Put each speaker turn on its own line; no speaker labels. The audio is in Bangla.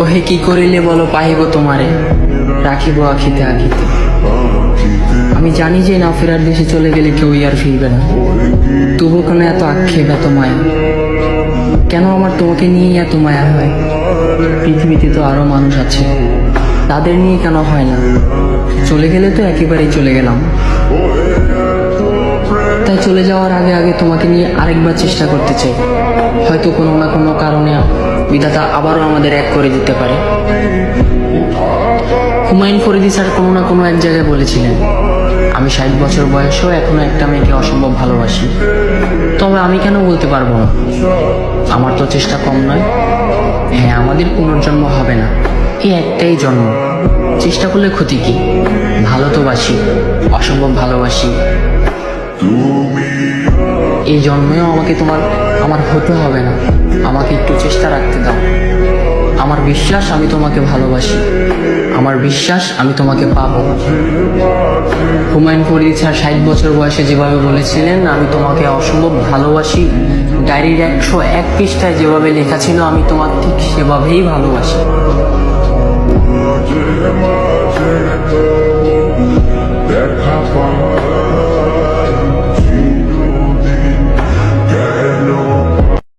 কহে কি করিলে বলো পাহিব তোমারে, রাখিব আখিতে আখিতে। আমি জানি যে না ফেরার দেশে চলে গেলে কেউই আর ফিরবে না, তবু কেন এত আক্ষেপ, এত মায়া? কেন আমার তোমাকে নিয়েই এত মায়া হয়? পৃথিবীতে তো আরো মানুষ আছে, তাদের নিয়ে কেন হয় না? চলে গেলে তো একেবারেই চলে গেলাম, তাই চলে যাওয়ার আগে আগে তোমাকে নিয়ে আরেকবার চেষ্টা করতে চাই। হয়তো কোনো না কোনো কারণে বিধাতা আবারও আমাদের এক করে দিতে পারে। হুমায়ুন ফরিদি স্যার কোনো না কোনো এক জায়গায় বলেছিলেন, আমি 60 বছর বয়সেও এখনো একটা মেয়েকে অসম্ভব ভালোবাসি। তবে আমি কেন বলতে পারবো না? আমার তো চেষ্টা কম নয়। হ্যাঁ, আমাদের পুনর্জন্ম হবে না, এই একটাই জন্ম। চেষ্টা করলে ক্ষতি কি? ভালো তো বাসি, অসম্ভব ভালোবাসি। এই জন্মেও আমাকে আমার হতে হবে না, আমাকে একটু চেষ্টা রাখতে দাও। আমার বিশ্বাস আমি তোমাকে ভালোবাসি, আমার বিশ্বাস আমি তোমাকে পাবো। হুমায়ুন ফরিদি স্যার 60 বছর বয়সে যেভাবে বলেছিলেন আমি তোমাকে অসম্ভব ভালোবাসি, ডায়েরির 101 পৃষ্ঠায় যেভাবে লেখা ছিল আমি তোমাকে ঠিক সেভাবেই ভালোবাসি।